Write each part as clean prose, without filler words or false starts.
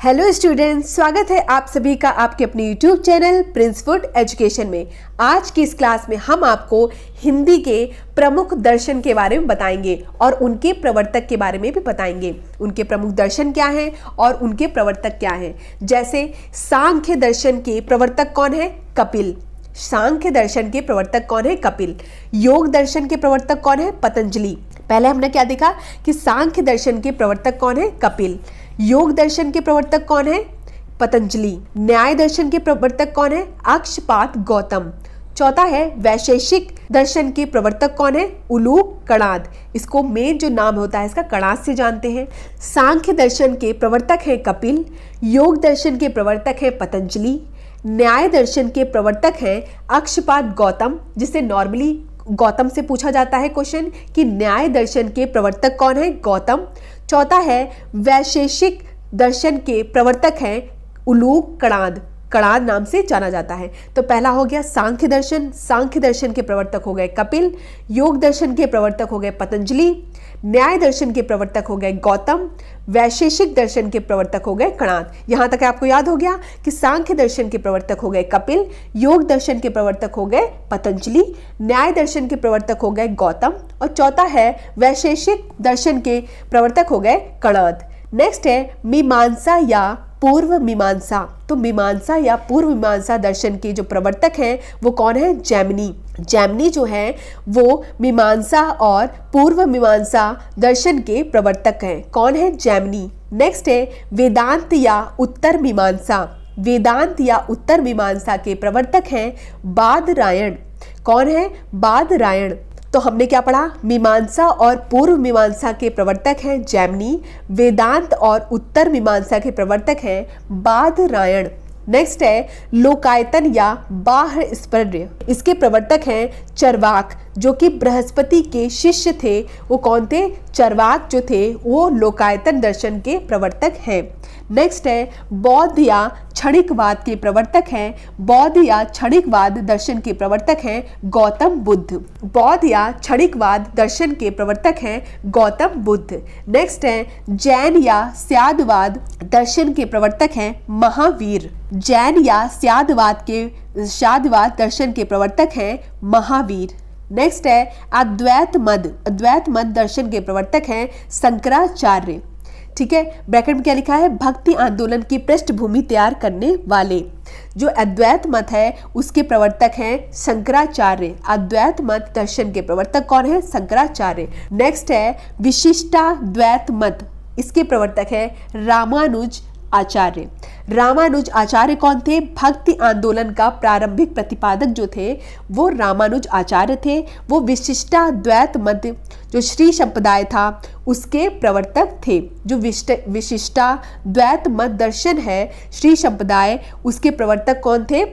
Hello students, स्वागत है आप सभी का आपके अपने YouTube channel Prince food education में। आज की इस क्लास में हम आपको हिंदी के प्रमुख दर्शन के बारे में बताएंगे और उनके प्रवर्तक के बारे में भी बताएंगे। उनके प्रमुख दर्शन क्या हैं और उनके प्रवर्तक क्या हैं। जैसे सांख्य दर्शन के प्रवर्तक कौन है? कपिल। सांख्य दर्शन के प्रवर्तक कौन है? कपिल। योग दर्शन के प्रवर्तक कौन है? पतंजलि। पहले हमने क्या देखा कि सांख्य दर्शन के प्रवर्तक कौन है? कपिल। योग दर्शन के प्रवर्तक कौन है? पतंजलि। न्याय दर्शन के प्रवर्तक कौन है? अक्षपाद गौतम। चौथा है वैशेषिक दर्शन के प्रवर्तक कौन है? उलूक कणाद। इसको मेन जो नाम होता है इसका कणाद से जानते हैं। सांख्य दर्शन के प्रवर्तक है कपिल। योग दर्शन के प्रवर्तक है पतंजलि। न्याय दर्शन के प्रवर्तक है अक्षपाद गौतम, जिसे नॉर्मली गौतम से पूछा जाता है क्वेश्चन कि न्याय दर्शन के प्रवर्तक कौन है? गौतम। चौथा है वैशेषिक दर्शन के प्रवर्तक हैं उलूक कणाद, कणाद नाम से जाना जाता है। तो पहला हो गया सांख्य दर्शन। सांख्य दर्शन के प्रवर्तक हो गए कपिल। योग दर्शन के प्रवर्तक हो गए पतंजलि। न्याय दर्शन के प्रवर्तक हो गए गौतम। वैशेषिक दर्शन के प्रवर्तक हो गए कणाद। यहां तक आपको याद हो गया कि सांख्य दर्शन के प्रवर्तक हो गए कपिल। योग दर्शन के प्रवर्तक हो गए पतंजलि। न्याय दर्शन के प्रवर्तक हो गए गौतम और चौथा है वैशेषिक दर्शन के प्रवर्तक हो गए कणाद। नेक्स्ट है मीमांसा या पूर्व मीमांसा। तो मीमांसा या पूर्व मीमांसा दर्शन के जो प्रवर्तक हैं वो कौन है? जैमिनी। जैमिनी जो है वो मीमांसा और पूर्व मीमांसा दर्शन के प्रवर्तक हैं। कौन है? जैमिनी। नेक्स्ट है वेदांत या उत्तर मीमांसा। वेदांत या उत्तर मीमांसा के प्रवर्तक हैं बादरायण। कौन है? बादरायण। तो हमने क्या पढ़ा? मीमांसा और पूर्व मीमांसा के प्रवर्तक हैं जैमिनी। वेदांत और उत्तर मीमांसा के प्रवर्तक हैं बादरायण। नेक्स्ट है लोकायतन या बाह्य स्पर्य। इसके प्रवर्तक हैं चरवाक, जो कि बृहस्पति के शिष्य थे। वो कौन थे? चरवाक जो थे वो लोकायतन दर्शन के प्रवर्तक हैं। नेक्स्ट है बौद्ध या क्षणिकवाद के प्रवर्तक हैं। बौद्ध या क्षणिकवाद दर्शन के प्रवर्तक हैं गौतम बुद्ध। बौद्ध या क्षणिकवाद दर्शन के प्रवर्तक हैं गौतम बुद्ध। नेक्स्ट है जैन या स्यादवाद दर्शन के प्रवर्तक हैं महावीर। जैन या स्यादवाद दर्शन के प्रवर्तक हैं महावीर। नेक्स्ट है अद्वैत मत दर्शन के प्रवर्तक हैं शंकराचार्य। ठीक है, ब्रैकेट में क्या लिखा है? भक्ति आंदोलन की पृष्ठभूमि तैयार करने वाले। जो अद्वैत मत है उसके प्रवर्तक हैं शंकराचार्य। अद्वैत मत दर्शन के प्रवर्तक कौन है? शंकराचार्य। नेक्स्ट है विशिष्टाद्वैत मत। इसके प्रवर्तक है रामानुज आचार्य। रामानुज आचार्य कौन थे? भक्ति आंदोलन का प्रारंभिक प्रतिपादक जो थे वो रामानुज आचार्य थे। वो विशिष्टाद्वैत मत जो श्री संप्रदाय था उसके प्रवर्तक थे। जो विशिष्टाद्वैत मत दर्शन है श्री संप्रदाय उसके प्रवर्तक कौन थे?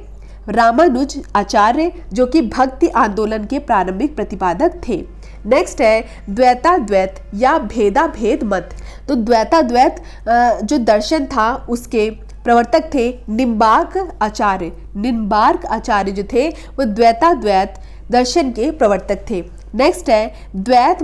रामानुज आचार्य, जो कि भक्ति आंदोलन के प्रारंभिक प्रतिपादक थे। नेक्स्ट है द्वैताद्वैत या भेदाभेद मत। तो द्वैताद्वैत जो दर्शन था उसके प्रवर्तक थे निम्बार्क आचार्य। निम्बार्क आचार्य जो थे वो द्वैताद्वैत दर्शन के प्रवर्तक थे। नेक्स्ट है द्वैत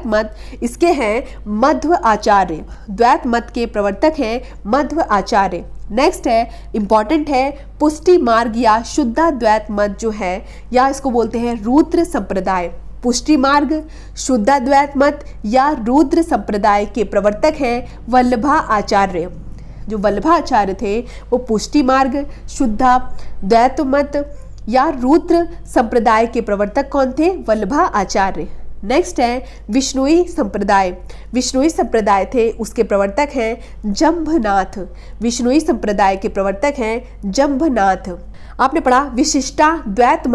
मत इसके हैं मध्व आचार्य। द्वैत मत के प्रवर्तक हैं मध्व आचार्य। नेक्स्ट है इंपॉर्टेंट है पुष्टि मार्ग या शुद्धाद्वैत मत जो है, या इसको बोलते हैं रुद्र संप्रदाय। पुष्टि मार्ग, शुद्धाद्वैत मत या रुद्र संप्रदाय के प्रवर्तक हैं वल्लभा आचार्य। जो वल्लभा आचार्य थे वो पुष्टि मार्ग, शुद्धाद्वैत मत या रुद्र संप्रदाय के प्रवर्तक कौन थे? वल्लभा आचार्य। नेक्स्ट है विष्णुई संप्रदाय। विष्णुई संप्रदाय थे उसके प्रवर्तक हैं जंभनाथ। विष्णुई संप्रदाय के प्रवर्तक हैं जंभनाथ। आपने पढ़ा विशिष्टाद्वैत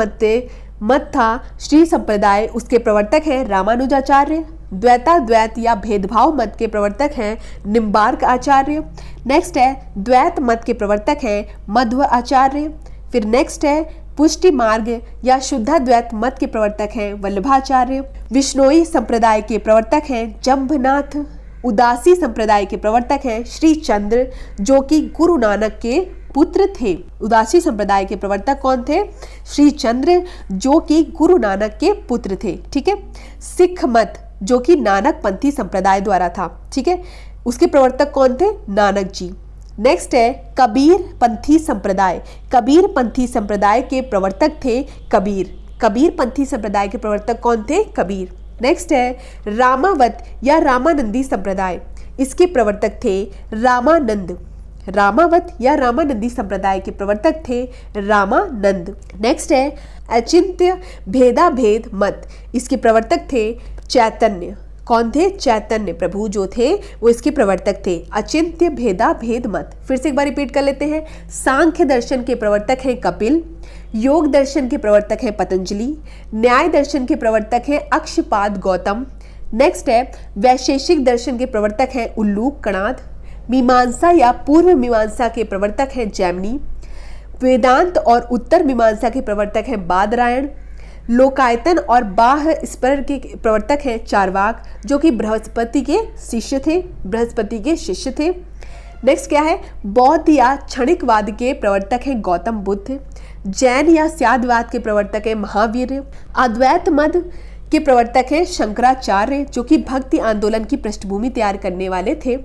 मत था श्री संप्रदाय, उसके प्रवर्तक हैं रामानुजाचार्य। द्वैताद्वैत या भेदभाव मत के प्रवर्तक हैं निम्बार्क आचार्य। नेक्स्ट है द्वैत मत के प्रवर्तक हैं मध्व आचार्य। फिर नेक्स्ट है पुष्टि मार्ग या शुद्धाद्वैत मत के प्रवर्तक हैं वल्लभाचार्य। विष्णोई संप्रदाय के प्रवर्तक हैं जंभनाथ। उदासी संप्रदाय के प्रवर्तक हैं श्री चंद्र, जो कि गुरु नानक के पुत्र थे। उदासी संप्रदाय के प्रवर्तक कौन थे? श्री चंद्र, जो कि गुरु नानक के पुत्र थे। ठीक है। सिख मत जो कि नानक पंथी संप्रदाय द्वारा था। ठीक है, उसके प्रवर्तक कौन थे? नानक जी। नेक्स्ट है कबीर पंथी संप्रदाय। कबीर पंथी संप्रदाय के प्रवर्तक थे कबीर। कबीर पंथी संप्रदाय के प्रवर्तक कौन थे? कबीर। नेक्स्ट है रामावत या रामानंदी संप्रदाय। इसके प्रवर्तक थे रामानंद। रामावत या रामानंदी संप्रदाय के प्रवर्तक थे रामानंद। नेक्स्ट है अचिंत्य भेदाभेद मत। इसके प्रवर्तक थे चैतन्य। कौन थे? चैतन्य प्रभु जो थे वो इसके प्रवर्तक थे। अचिंत्य भेदाभेद मत। फिर से एक बार रिपीट कर लेते हैं। सांख्य दर्शन के प्रवर्तक हैं कपिल। योग दर्शन के प्रवर्तक हैं पतंजलि। न्याय दर्शन के प्रवर्तक हैं अक्षपाद गौतम। नेक्स्ट है वैशेषिक दर्शन के प्रवर्तक हैं उल्लूक कणाद। मीमांसा या पूर्व मीमांसा के प्रवर्तक हैं जैमिनी। वेदांत और उत्तर मीमांसा के प्रवर्तक हैं बादरायण। लोकायतन और बाह्य स्पर के प्रवर्तक हैं चार्वाक जो कि बृहस्पति के शिष्य थे। नेक्स्ट क्या है? बौद्ध या क्षणिकवाद के प्रवर्तक हैं गौतम बुद्ध। जैन या स्यादवाद के प्रवर्तक हैं महावीर। अद्वैत मत के प्रवर्तक हैं शंकराचार्य जो कि भक्ति आंदोलन की पृष्ठभूमि तैयार करने वाले थे।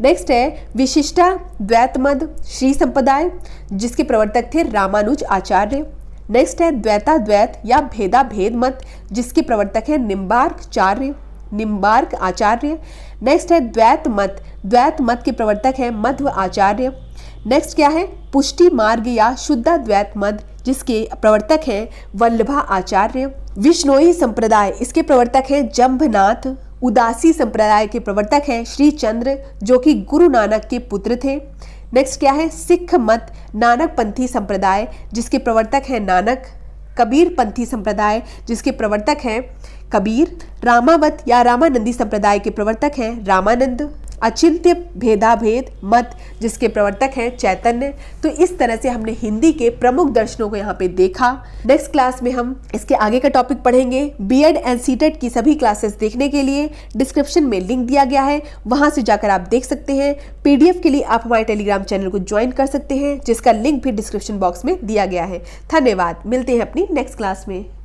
नेक्स्ट है विशिष्टा द्वैत मत श्री संप्रदाय जिसके प्रवर्तक थे रामानुज आचार्य। नेक्स्ट है द्वैताद्वैत या भेदा भेद मत जिसके प्रवर्तक है निम्बार्क आचार्य। नेक्स्ट है द्वैत मत के प्रवर्तक है मध्व आचार्य। नेक्स्ट क्या है? पुष्टि मार्ग या शुद्धाद्वैत मत जिसके प्रवर्तक हैं वल्लभा आचार्य। विष्णोई संप्रदाय इसके प्रवर्तक हैं जंभनाथ। उदासी संप्रदाय के प्रवर्तक हैं श्री चंद्र जो कि गुरु नानक के पुत्र थे। नेक्स्ट क्या है? सिख मत नानक पंथी संप्रदाय जिसके प्रवर्तक हैं नानक। कबीर पंथी संप्रदाय जिसके प्रवर्तक हैं कबीर। रामावत या रामानंदी संप्रदाय के प्रवर्तक हैं रामानंद। अचिंत्य भेदाभेद मत जिसके प्रवर्तक हैं चैतन्य। तो इस तरह से हमने हिंदी के प्रमुख दर्शनों को यहाँ पे देखा। नेक्स्ट क्लास में हम इसके आगे का टॉपिक पढ़ेंगे। बीएड एंड सीटेट की सभी क्लासेस देखने के लिए डिस्क्रिप्शन में लिंक दिया गया है, वहां से जाकर आप देख सकते हैं। पीडीएफ के लिए आप हमारे टेलीग्राम चैनल को ज्वाइन कर सकते हैं जिसका लिंक भी डिस्क्रिप्शन बॉक्स में दिया गया है। धन्यवाद, मिलते हैं अपनी नेक्स्ट क्लास में।